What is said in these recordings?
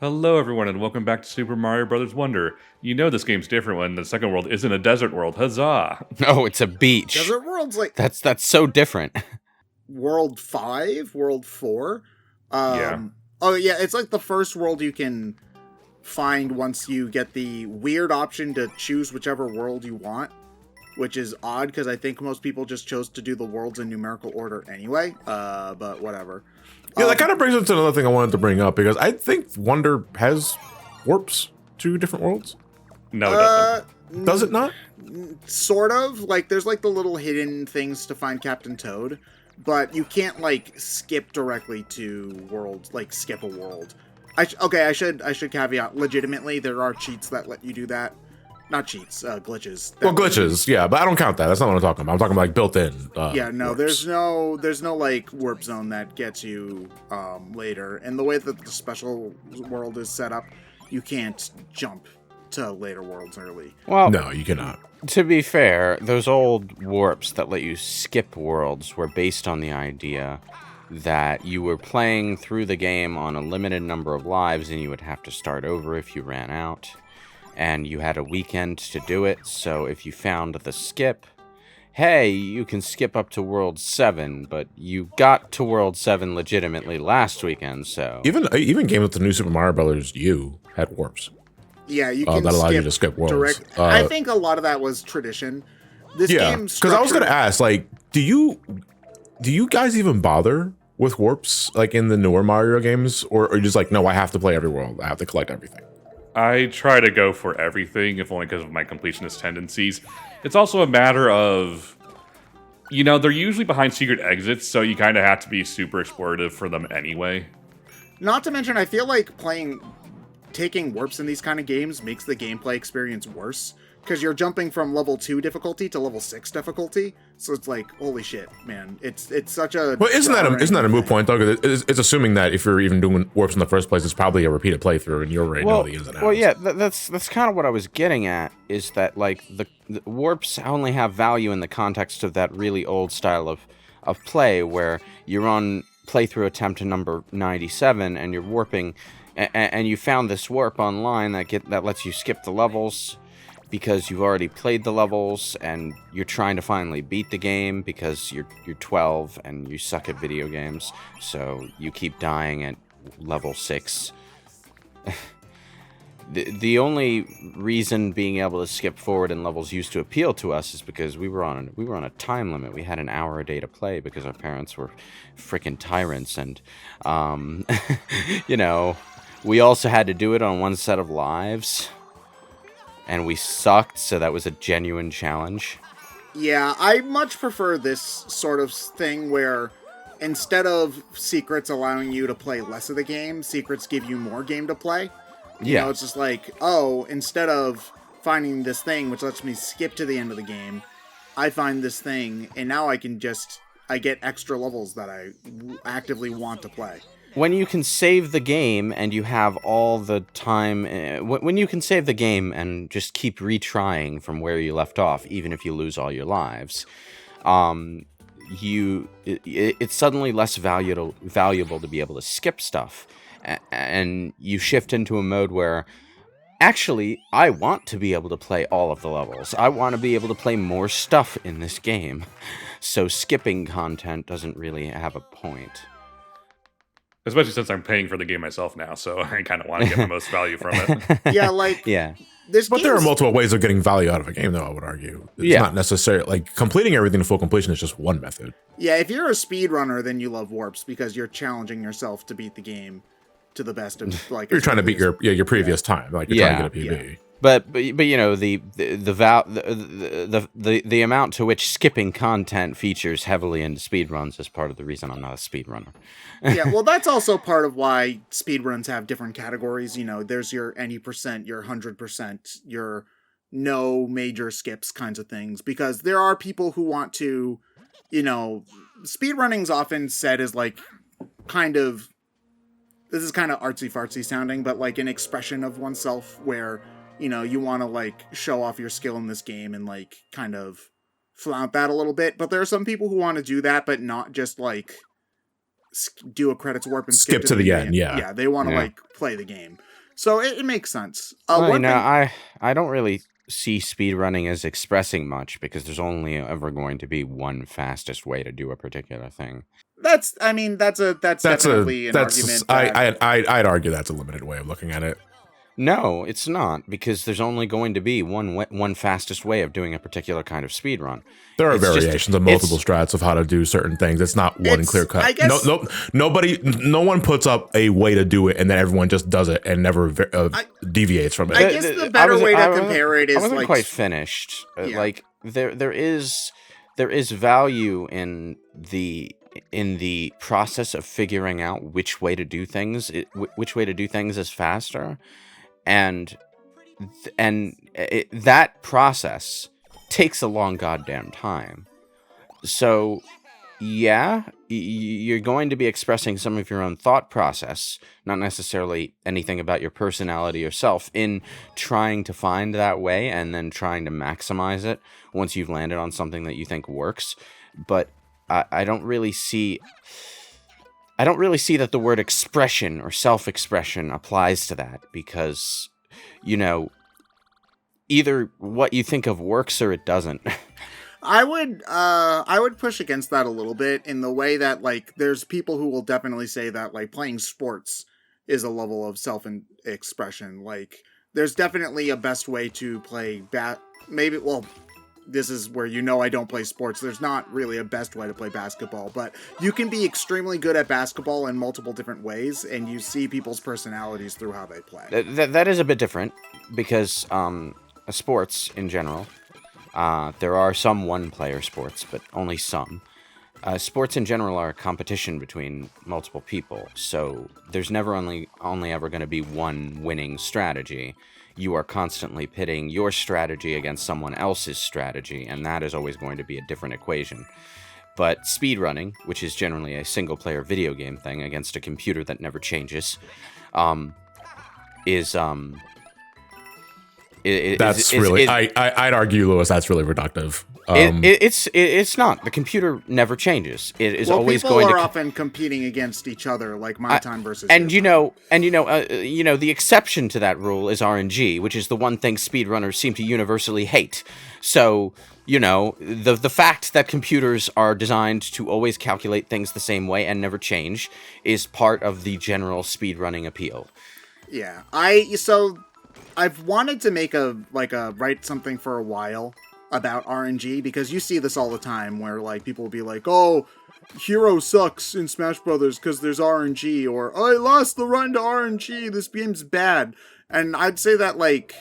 Hello, everyone, and welcome back to Super Mario Bros. Wonder. You know this game's different when the second world isn't a desert world. Huzzah! No, it's a beach. Desert World's like That's so different. World 5, World 4. Yeah. Oh yeah, it's like the first world you can find once you get the weird option to choose whichever world you want, which is odd because I think most people just chose to do the worlds in numerical order anyway. But whatever. Yeah, that kind of brings us to another thing I wanted to bring up because I think Wonder has warps to different worlds. No, it doesn't. Does it not? Sort of. Like, there's like the little hidden things to find Captain Toad, but you can't like skip directly to worlds, like skip a world. I should caveat. Legitimately, there are cheats that let you do that. Not cheats, glitches. Well, glitches, yeah, but I don't count that. That's not what I'm talking about. I'm talking about like built-in. Yeah, no, warps. there's no like warp zone that gets you later. And the way that the special world is set up, you can't jump to later worlds early. Well, No, you cannot. to be fair, those old warps that let you skip worlds were based on the idea that you were playing through the game on a limited number of lives and you would have to start over if you ran out. And you had a weekend to do it, so if you found the skip, hey, you can skip up to World 7, but you got to World 7 legitimately last weekend, so... Even games with the new Super Mario Brothers U had warps. Yeah, you can that allows skip you to skip worlds. direct. I think a lot of that was tradition. This Yeah, game because I was gonna ask, like, do you guys even bother with warps like in the newer Mario games, or are you just like, no, I have to play every world, I have to collect everything? I try to go for everything, if only because of my completionist tendencies. It's also a matter of, they're usually behind secret exits, so you kind of have to be super explorative for them anyway. Not to mention, I feel like taking warps in these kind of games makes the gameplay experience worse, because you're jumping from level 2 difficulty to level 6 difficulty, so it's like, holy shit, man, it's such a... Well, isn't that a moot thing. point though? Because it's assuming that if you're even doing warps in the first place, it's probably a repeated playthrough, and you already know the ins and outs. Well, yeah, that's kind of what I was getting at, is that, like, the warps only have value in the context of that really old style of play, where you're on playthrough attempt to number 97, and you're warping, and you found this warp online that lets you skip the levels, because you've already played the levels and you're trying to finally beat the game because you're 12 and you suck at video games, so you keep dying at level 6. The only reason being able to skip forward in levels used to appeal to us is because we were on a time limit. We had an hour a day to play because our parents were freaking tyrants, and we also had to do it on one set of lives. And we sucked, so that was a genuine challenge. Yeah, I much prefer this sort of thing where instead of secrets allowing you to play less of the game, secrets give you more game to play. You know, it's just like, oh, instead of finding this thing, which lets me skip to the end of the game, I find this thing, and now I get extra levels that I actively want to play. When you can save the game and you have all the time, when you can save the game and just keep retrying from where you left off, even if you lose all your lives, it's suddenly less valuable to be able to skip stuff, and you shift into a mode where, actually, I want to be able to play all of the levels. I want to be able to play more stuff in this game, so skipping content doesn't really have a point. Especially since I'm paying for the game myself now, so I kind of want to get the most value from it. Yeah, like... Yeah. But there are multiple ways of getting value out of a game, though, I would argue. It's not necessarily... Like, completing everything to full completion is just one method. Yeah, if you're a speedrunner, then you love warps, because you're challenging yourself to beat the game to the best of, like... You're trying to beat your previous time. Like, you're trying to get a PB. Yeah. But the amount to which skipping content features heavily into speedruns is part of the reason I'm not a speedrunner. Yeah, well, that's also part of why speedruns have different categories. There's your any percent, your 100%, your no major skips kinds of things. Because there are people who want to, speedrunning's often said as like kind of, this is kind of artsy-fartsy sounding, but like an expression of oneself where, you want to like show off your skill in this game and like kind of flaunt that a little bit. But there are some people who want to do that, but not just like do a credits warp and skip to the end. Yeah. Yeah, they want to like play the game. So it makes sense. Well, I don't really see speedrunning as expressing much because there's only ever going to be one fastest way to do a particular thing. That's definitely an argument. I'd argue that's a limited way of looking at it. No, it's not, because there's only going to be one fastest way of doing a particular kind of speedrun. There are variations of multiple strats of how to do certain things. It's not one clear cut. I guess, no one puts up a way to do it and then everyone just does it and never deviates from it. I guess the better way to compare it is I wasn't like quite finished. Yeah. Like there is value in the process of figuring out which way to do things is faster. And that process takes a long goddamn time. So, yeah, you're going to be expressing some of your own thought process, not necessarily anything about your personality yourself, in trying to find that way and then trying to maximize it once you've landed on something that you think works. But I don't really see that the word expression or self-expression applies to that, because, either what you think of works or it doesn't. I would push against that a little bit in the way that, like, there's people who will definitely say that, like, playing sports is a level of self-expression. Like, there's definitely a best way to play this is where I don't play sports. There's not really a best way to play basketball, but you can be extremely good at basketball in multiple different ways, and you see people's personalities through how they play. That is a bit different, because sports in general, there are some one-player sports, but only some. Sports in general are a competition between multiple people, so there's never only ever going to be one winning strategy. You are constantly pitting your strategy against someone else's strategy, and that is always going to be a different equation. But speedrunning, which is generally a single-player video game thing against a computer that never changes, I'd argue, Lewis, that's really reductive. It's not. The computer never changes. It is always going to. People are often competing against each other, like my time versus. And the exception to that rule is RNG, which is the one thing speedrunners seem to universally hate. So the fact that computers are designed to always calculate things the same way and never change is part of the general speedrunning appeal. Yeah, I've wanted to make write something for a while about RNG, because you see this all the time where, like, people will be like, oh, hero sucks in Smash Brothers because there's RNG, or I lost the run to RNG, this game's bad. And I'd say that, like,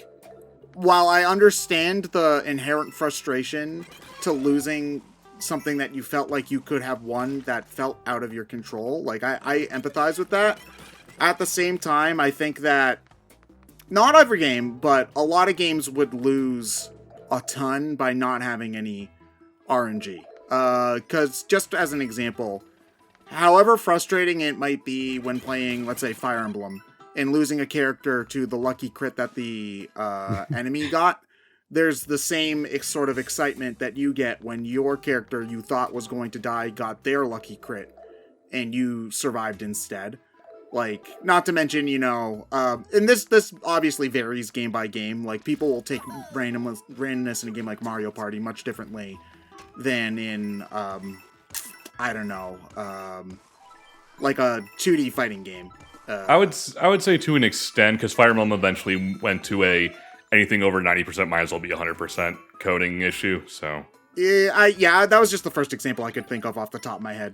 while I understand the inherent frustration to losing something that you felt like you could have won that felt out of your control, like, I empathize with that. At the same time, I think that not every game, but a lot of games would lose a ton by not having any RNG. Because, just as an example, however frustrating it might be when playing, let's say, Fire Emblem, and losing a character to the lucky crit that the enemy got, there's the same sort of excitement that you get when your character you thought was going to die got their lucky crit, and you survived instead. Like, not to mention, and this obviously varies game by game. Like, people will take randomness in a game like Mario Party much differently than in, like a 2D fighting game. I would say to an extent, because Fire Emblem eventually went to anything over 90% might as well be 100% coding issue, so... Yeah, that was just the first example I could think of off the top of my head,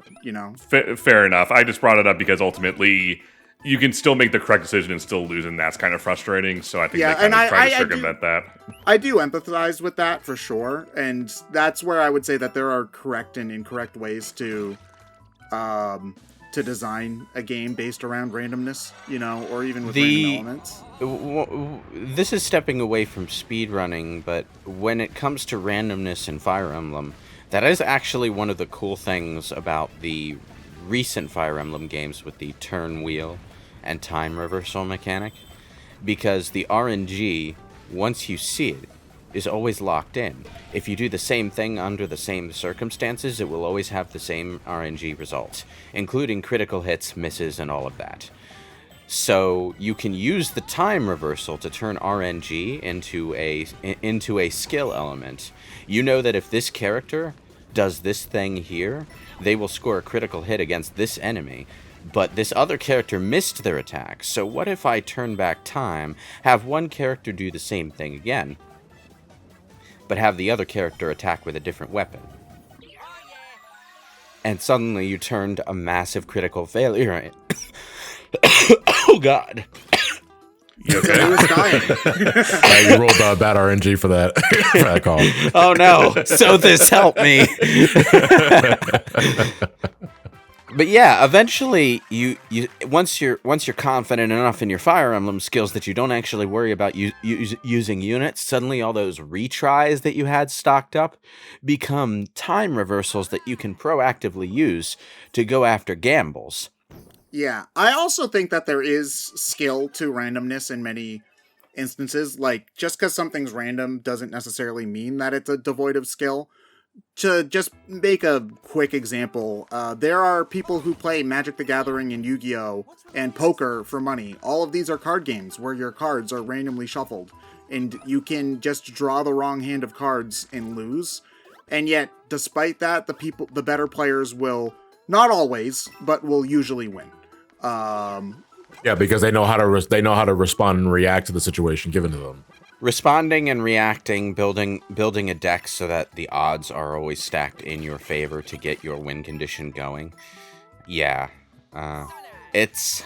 Fair enough. I just brought it up because ultimately you can still make the correct decision and still lose, and that's kind of frustrating. So I think they kind of try to circumvent that. I do empathize with that for sure, and that's where I would say that there are correct and incorrect ways to design a game based around randomness, or even with random elements. This is stepping away from speedrunning, but when it comes to randomness in Fire Emblem, that is actually one of the cool things about the recent Fire Emblem games with the turn wheel and time reversal mechanic, because the RNG, once you see it, is always locked in. If you do the same thing under the same circumstances, it will always have the same RNG results, including critical hits, misses, and all of that. So you can use the time reversal to turn RNG into a skill element. You know that if this character does this thing here, they will score a critical hit against this enemy. But this other character missed their attack. So what if I turn back time, have one character do the same thing again, but have the other character attack with a different weapon? And suddenly you turned a massive critical failure. Oh, God. You okay? He was dying. You rolled bad RNG for that, for that call. Oh, no. So this helped me. But yeah, eventually, you once you're confident enough in your Fire Emblem skills that you don't actually worry about using units, suddenly all those retries that you had stocked up become time reversals that you can proactively use to go after gambles. Yeah, I also think that there is skill to randomness in many instances. Like, just because something's random doesn't necessarily mean that it's devoid of skill. To just make a quick example, there are people who play Magic the Gathering and Yu-Gi-Oh! And poker for money. All of these are card games where your cards are randomly shuffled, and you can just draw the wrong hand of cards and lose. And yet, despite that, the better players will, not always, but will usually win. Yeah, because they know how to respond and react to the situation given to them. Responding and reacting, building a deck so that the odds are always stacked in your favor to get your win condition going. Yeah, it's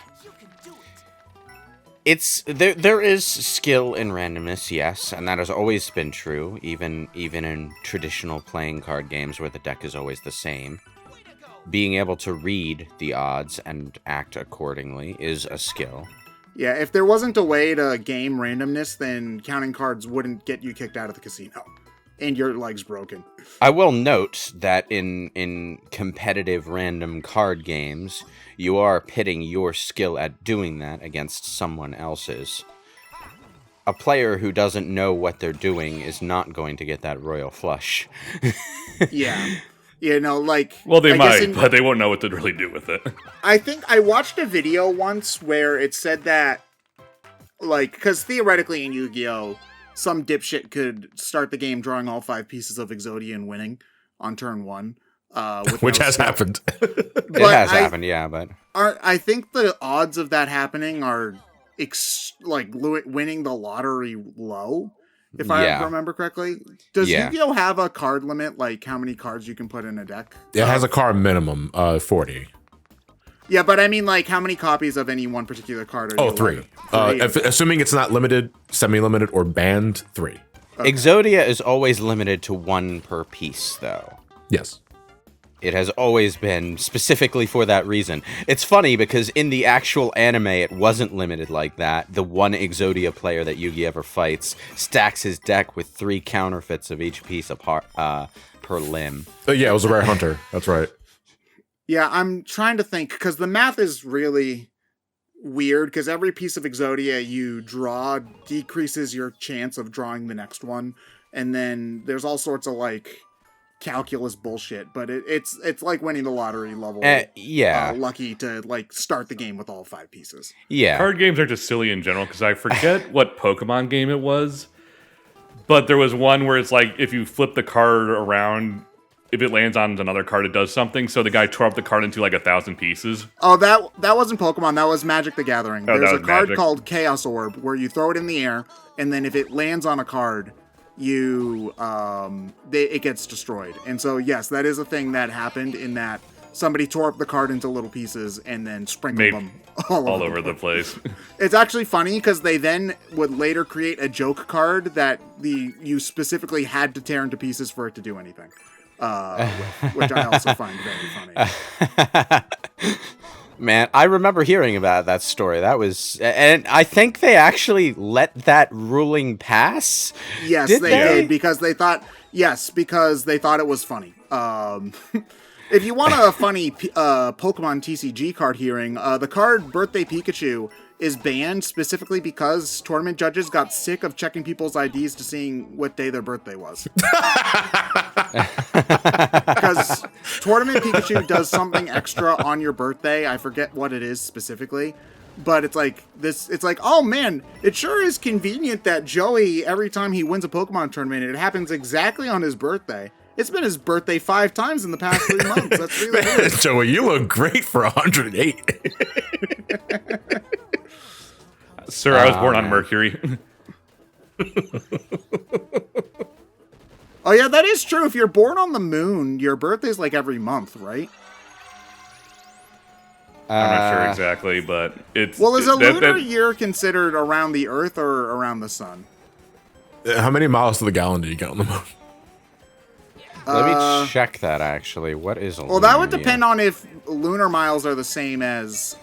there is skill in randomness, yes, and that has always been true, even in traditional playing card games where the deck is always the same. Being able to read the odds and act accordingly is a skill. Yeah, if there wasn't a way to game randomness, then counting cards wouldn't get you kicked out of the casino. And your leg's broken. I will note that in competitive random card games, you are pitting your skill at doing that against someone else's. A player who doesn't know what they're doing is not going to get that royal flush. Yeah. You know, like... Well, they might, but they won't know what to really do with it. I think I watched a video once where it said that, like, because theoretically in Yu-Gi-Oh!, some dipshit could start the game drawing all 5 pieces of Exodia and winning on turn 1. Which has happened. It has happened, yeah, but... I think the odds of that happening are, winning the lottery low. If I remember correctly. Does Yu-Gi-Oh! Have a card limit, like how many cards you can put in a deck? It has a card minimum, 40. Yeah, but I mean, like, how many copies of any one particular card are you 3. Assuming it's not limited, semi-limited, or banned, 3. Okay. Exodia is always limited to 1 per piece, though. Yes. It has always been, specifically for that reason. It's funny, because in the actual anime, it wasn't limited like that. The one Exodia player that Yugi ever fights stacks his deck with 3 counterfeits of each piece apart, per limb. Yeah, it was a rare hunter. That's right. Yeah, I'm trying to think, because the math is really weird, because every piece of Exodia you draw decreases your chance of drawing the next one. And then there's all sorts of, like... calculus bullshit, but it's like winning the lottery level. Lucky to like start the game with all 5 pieces. Yeah, card games are just silly in general because I forget what Pokemon game it was, but there was one where it's like if you flip the card around, if it lands on another card, it does something. So the guy tore up the card into like 1,000 pieces. Oh, that wasn't Pokemon. That was Magic the Gathering. There's a card called Chaos Orb where you throw it in the air, and then if it lands on a card, it gets destroyed. And so yes, that is a thing that happened in that somebody tore up the card into little pieces and then sprinkled them all over the place. It's actually funny because they then would later create a joke card that you specifically had to tear into pieces for it to do anything, which I also find very funny. Man, I remember hearing about that story. That was, and I think they actually let that ruling pass. Yes, they did because they thought it was funny. If you want a funny Pokemon TCG card hearing, the card Birthday Pikachu is banned specifically because tournament judges got sick of checking people's IDs to seeing what day their birthday was. Because Tournament Pikachu does something extra on your birthday. I forget what it is specifically. But it's like, oh man, it sure is convenient that Joey, every time he wins a Pokemon tournament, it happens exactly on his birthday. It's been his birthday 5 times in the past 3 months. That's really weird. Joey, you look great for 108. Sir, I was born on Mercury. Oh yeah, that is true. If you're born on the moon, your birthday's like every month, right? I'm not sure exactly, but it's... Well, is a lunar year considered around the Earth or around the sun? How many miles to the gallon do you get on the moon? Let me check that, actually. What is a lunar Well, that would year? depend on if lunar miles are the same as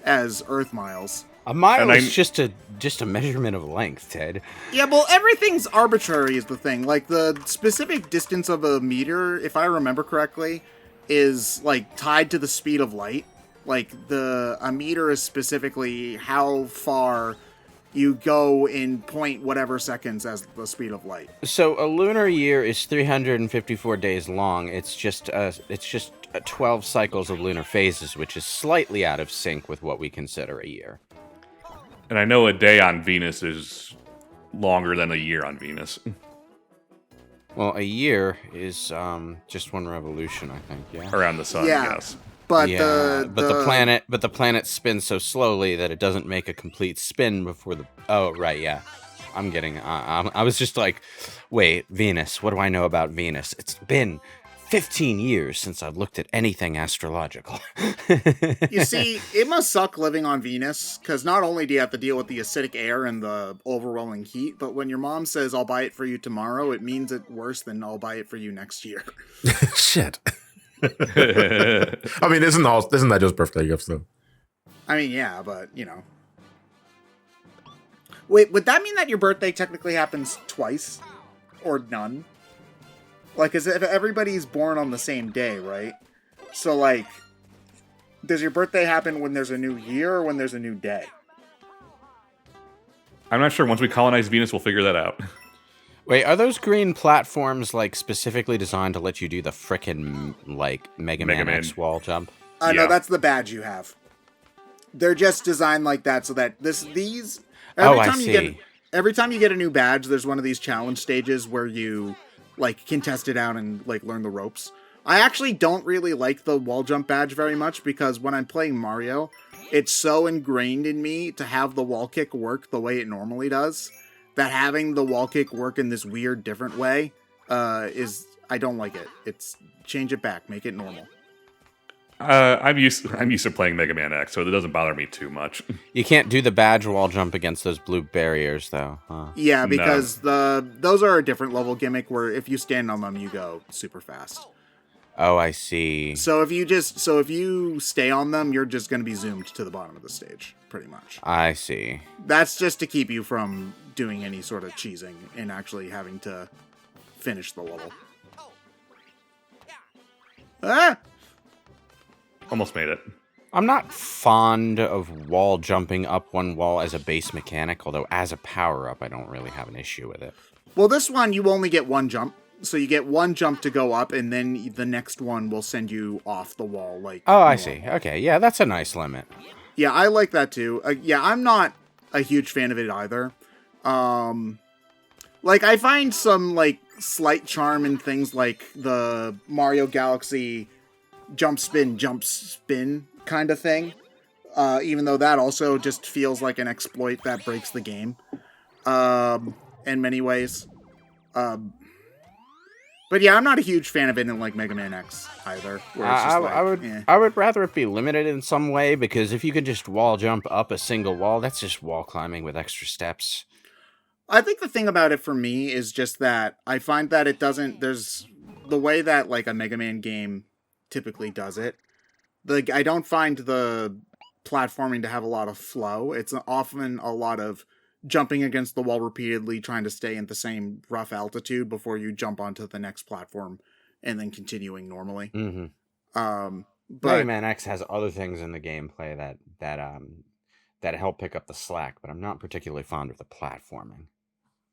Earth miles. A mile is just a measurement of length, Ted. Yeah, well, everything's arbitrary is the thing. Like, the specific distance of a meter, if I remember correctly, is, like, tied to the speed of light. Like, a meter is specifically how far you go in point whatever seconds as the speed of light. So a lunar year is 354 days long. It's just 12 cycles of lunar phases, which is slightly out of sync with what we consider a year. And I know a day on Venus is longer than a year on Venus. Well, a year is just one revolution, I think. Yeah. Around the sun, Yeah. yes. But yeah, the planet spins so slowly that it doesn't make a complete spin before the. Oh, right, yeah. I'm getting. I was just like, wait, Venus. What do I know about Venus? It's been 15 years since I've looked at anything astrological. You see, it must suck living on Venus, because not only do you have to deal with the acidic air and the overwhelming heat, but when your mom says, I'll buy it for you tomorrow, it means it worse than I'll buy it for you next year. Shit. I mean, isn't that just birthday gifts, though? I mean, yeah, but, you know. Wait, would that mean that your birthday technically happens twice? Or none? Like, as if everybody's born on the same day, right? So, like, does your birthday happen when there's a new year or when there's a new day? I'm not sure. Once we colonize Venus, we'll figure that out. Wait, are those green platforms, like, specifically designed to let you do the frickin', like, Mega Man X wall jump? Yeah. No, that's the badge you have. They're just designed like that so that these... Every time you get a new badge, there's one of these challenge stages where you, like, can test it out and, like, learn the ropes. I actually don't really like the wall jump badge very much because when I'm playing Mario, it's so ingrained in me to have the wall kick work the way it normally does that having the wall kick work in this weird, different way I don't like it. It's change it back, make it normal. I'm used to playing Mega Man X, so it doesn't bother me too much. You can't do the badge wall jump against those blue barriers, though. Huh? Yeah, because those are a different level gimmick where if you stand on them, you go super fast. Oh, I see. So if you stay on them, you're just going to be zoomed to the bottom of the stage, pretty much. I see. That's just to keep you from doing any sort of cheesing and actually having to finish the level. Ah! Almost made it. I'm not fond of wall jumping up one wall as a base mechanic, although as a power-up, I don't really have an issue with it. Well, this one, you only get one jump. So you get one jump to go up, and then the next one will send you off the wall. Like, oh, I see. Okay, yeah, that's a nice limit. Yeah, I like that too. Yeah, I'm not a huge fan of it either. Like, I find some, like, slight charm in things like the Mario Galaxy jump spin kind of thing. Even though that also just feels like an exploit that breaks the game. In many ways. But yeah, I'm not a huge fan of it in, like, Mega Man X either. Where it's just I would rather it be limited in some way, because if you could just wall jump up a single wall, that's just wall climbing with extra steps. I think the thing about it for me is just that I find that it doesn't... There's the way that, like, a Mega Man game typically does it. I don't find the platforming to have a lot of flow. It's often a lot of jumping against the wall repeatedly, trying to stay in the same rough altitude before you jump onto the next platform, and then continuing normally. Mm-hmm. But Mega Man X has other things in the gameplay that that help pick up the slack, but I'm not particularly fond of the platforming.